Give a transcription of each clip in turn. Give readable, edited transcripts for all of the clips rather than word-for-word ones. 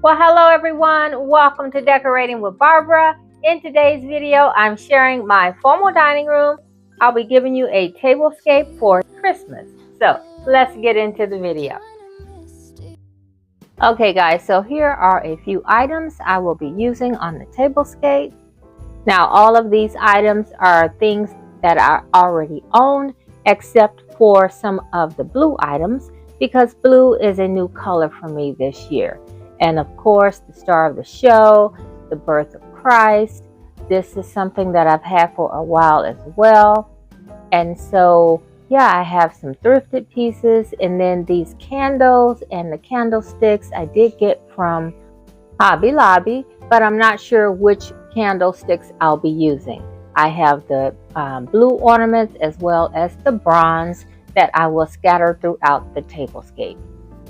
Well, hello everyone. Welcome to Decorating with Barbara. In today's video, I'm sharing my formal dining room. I'll be giving you a tablescape for Christmas. So let's get into the video. Okay guys, so here are a few items I will be using on the tablescape. Now all of these items are things that I already own, except for some of the blue items, because blue is a new color for me this year. And of course, the star of the show, the birth of Christ. This is something that I've had for a while as well. And so, yeah, I have some thrifted pieces. And then these candles and the candlesticks I did get from Hobby Lobby, but I'm not sure which candlesticks I'll be using. I have the blue ornaments as well as the bronze that I will scatter throughout the tablescape.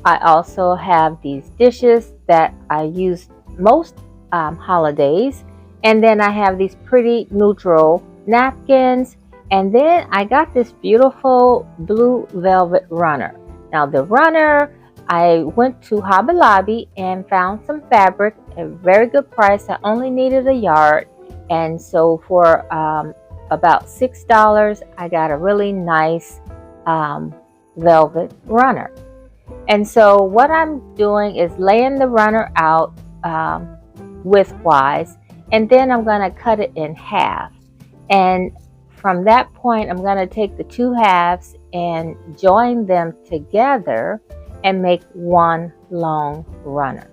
I also have these dishes that I use most holidays, and then I have these pretty neutral napkins, and then I got this beautiful blue velvet runner. Now the runner, I went to Hobby Lobby and found some fabric at a very good price. I only needed a yard, and so for about $6 I got a really nice velvet runner. And so what I'm doing is laying the runner out widthwise, and then I'm going to cut it in half. And from that point, I'm going to take the two halves and join them together and make one long runner.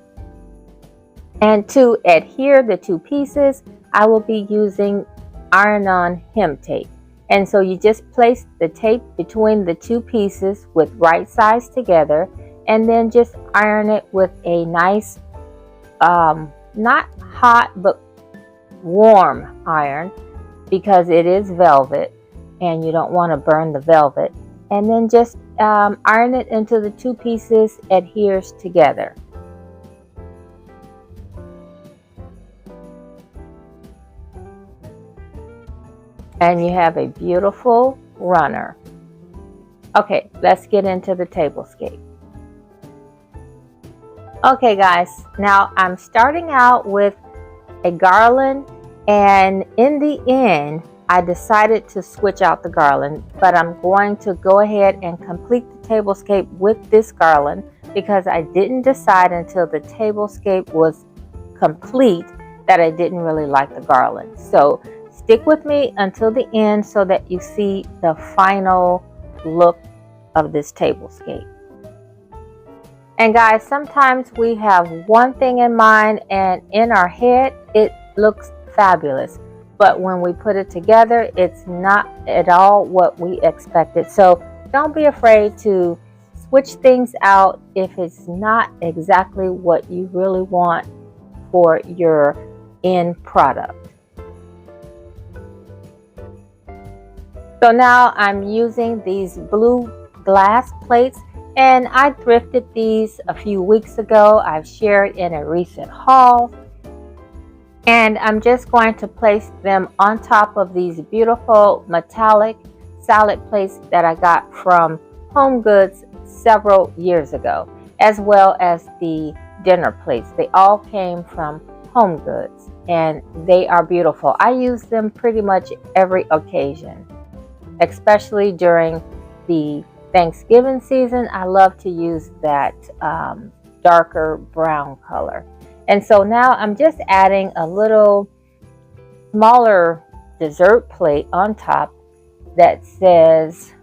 And to adhere the two pieces, I will be using iron-on hem tape. And so you just place the tape between the two pieces with right sides together, and then just iron it with a nice, not hot but warm iron, because it is velvet and you don't want to burn the velvet. And then just iron it until the two pieces adheres together. And you have a beautiful runner. Okay, let's get into the tablescape. Okay guys, now I'm starting out with a garland, and in the end I decided to switch out the garland, but I'm going to go ahead and complete the tablescape with this garland because I didn't decide until the tablescape was complete that I didn't really like the garland. So stick with me until the end so that you see the final look of this tablescape. And guys, sometimes we have one thing in mind and in our head it looks fabulous, but when we put it together, it's not at all what we expected. So don't be afraid to switch things out if it's not exactly what you really want for your end product. So now I'm using these blue glass plates, and I thrifted these a few weeks ago. I've shared in a recent haul. And I'm just going to place them on top of these beautiful metallic salad plates that I got from Home Goods several years ago, as well as the dinner plates. They all came from Home Goods, and they are beautiful. I use them pretty much every occasion, especially during the Thanksgiving season. I love to use that darker brown color. And so now I'm just adding a little smaller dessert plate on top that says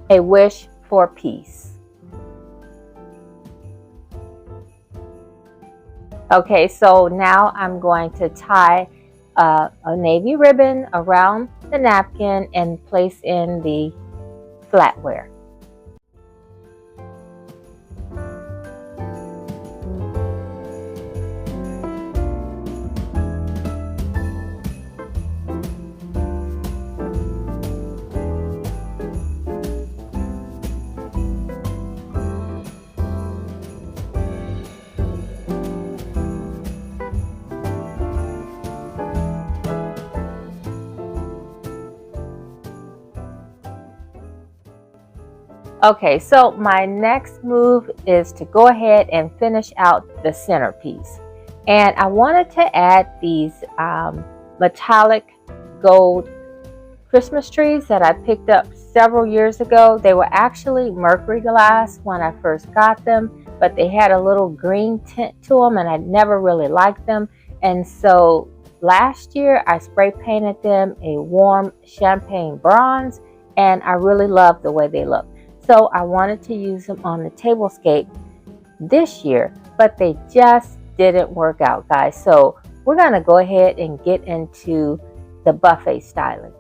"A wish for peace." Okay, so now I'm going to tie a navy ribbon around the napkin and place in the flatware. Okay, so my next move is to go ahead and finish out the centerpiece. And I wanted to add these metallic gold Christmas trees that I picked up several years ago. They were actually mercury glass when I first got them, but they had a little green tint to them and I never really liked them. And so last year I spray painted them a warm champagne bronze and I really loved the way they look. So I wanted to use them on the tablescape this year, but they just didn't work out, guys. So we're going to go ahead and get into the buffet styling.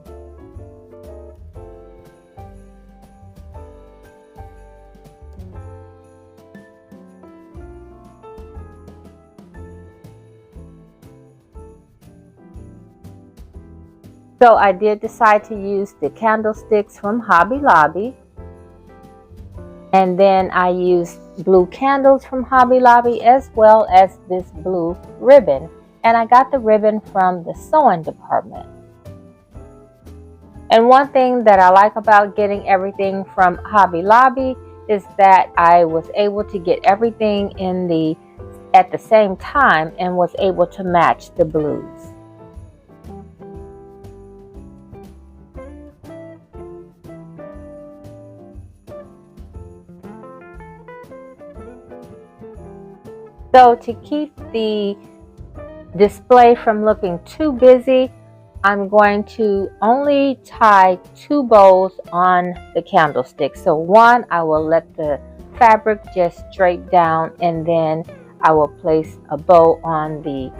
So I did decide to use the candlesticks from Hobby Lobby. And then I used blue candles from Hobby Lobby as well as this blue ribbon. And I got the ribbon from the sewing department. And one thing that I like about getting everything from Hobby Lobby is that I was able to get everything at the same time and was able to match the blues. So to keep the display from looking too busy, I'm going to only tie 2 bows on the candlestick. So one, I will let the fabric just drape down, and then I will place a bow on the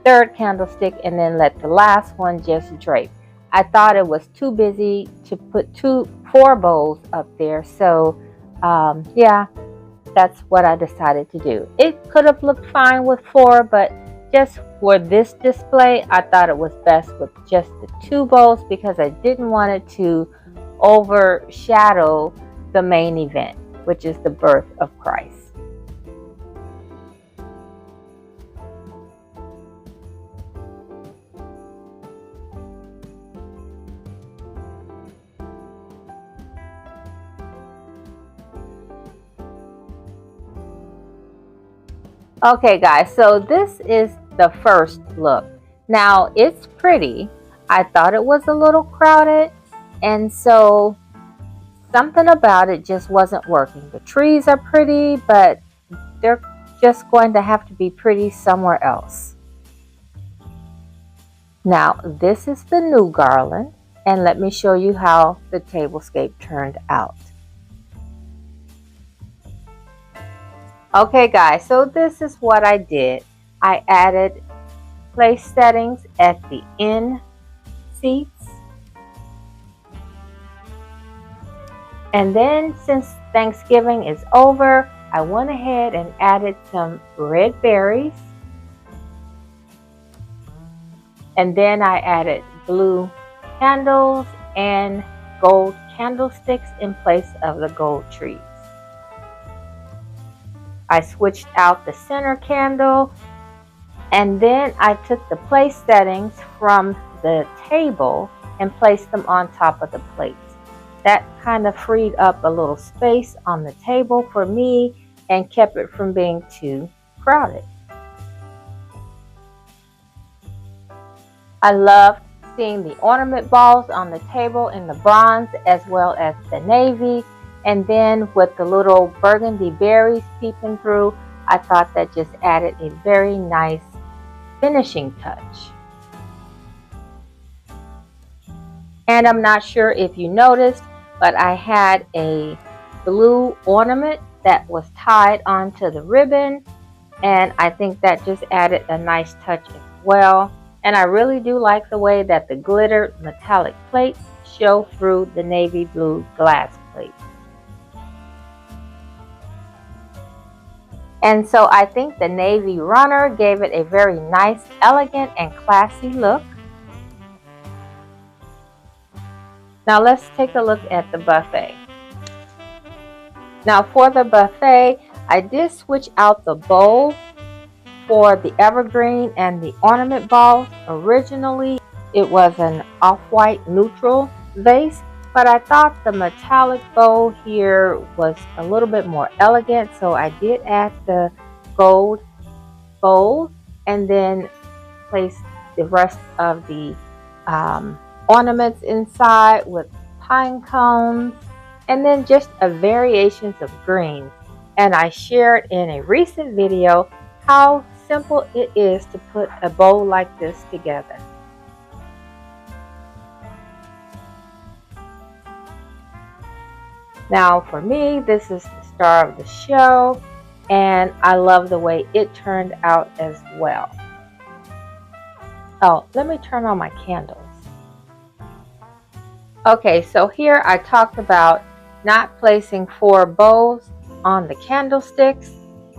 3rd candlestick and then let the last one just drape. I thought it was too busy to put 4 bows up there. So yeah, that's what I decided to do. It could have looked fine with 4, but just for this display, I thought it was best with just the 2 bows because I didn't want it to overshadow the main event, which is the birth of Christ. Okay guys, so this is the first look. Now it's pretty. I thought it was a little crowded, and so something about it just wasn't working. The trees are pretty, but they're just going to have to be pretty somewhere else. Now this is the new garland, and let me show you how the tablescape turned out. Okay guys, so this is what I did. I added place settings at the end seats. And then since Thanksgiving is over, I went ahead and added some red berries. And then I added blue candles and gold candlesticks in place of the gold trees. I switched out the center candle, and then I took the place settings from the table and placed them on top of the plates. That kind of freed up a little space on the table for me and kept it from being too crowded. I loved seeing the ornament balls on the table in the bronze as well as the navy. And then with the little burgundy berries peeping through, I thought that just added a very nice finishing touch. And I'm not sure if you noticed, but I had a blue ornament that was tied onto the ribbon. And I think that just added a nice touch as well. And I really do like the way that the glittered metallic plates show through the navy blue glass plate. And so I think the navy runner gave it a very nice, elegant, and classy look. Now let's take a look at the buffet. Now for the buffet, I did switch out the bowl for the evergreen and the ornament balls. Originally, it was an off-white neutral vase, but I thought the metallic bowl here was a little bit more elegant, so I did add the gold bowl and then place the rest of the ornaments inside with pine cones and then just a variations of greens. And I shared in a recent video how simple it is to put a bowl like this together. Now for me, this is the star of the show, and I love the way it turned out as well. Oh, let me turn on my candles. Okay, so here I talked about not placing 4 bowls on the candlesticks,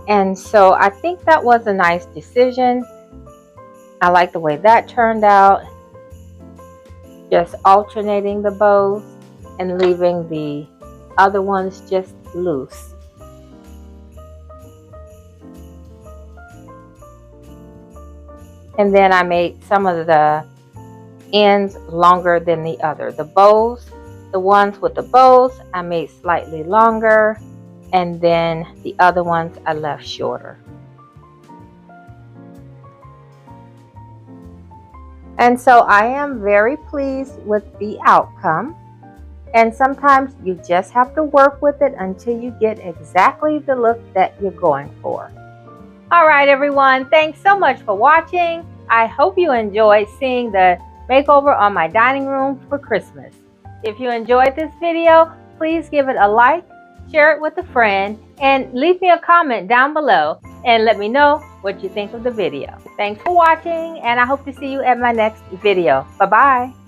and so I think that was a nice decision. I like the way that turned out, just alternating the bows and leaving the other ones just loose. And then I made some of the ends longer than the other. The bows, the ones with the bows, I made slightly longer, and then the other ones I left shorter. And so I am very pleased with the outcome. And sometimes you just have to work with it until you get exactly the look that you're going for. All right, everyone, thanks so much for watching. I hope you enjoyed seeing the makeover on my dining room for Christmas. If you enjoyed this video, please give it a like, share it with a friend, and leave me a comment down below and let me know what you think of the video. Thanks for watching, and I hope to see you at my next video. Bye-bye.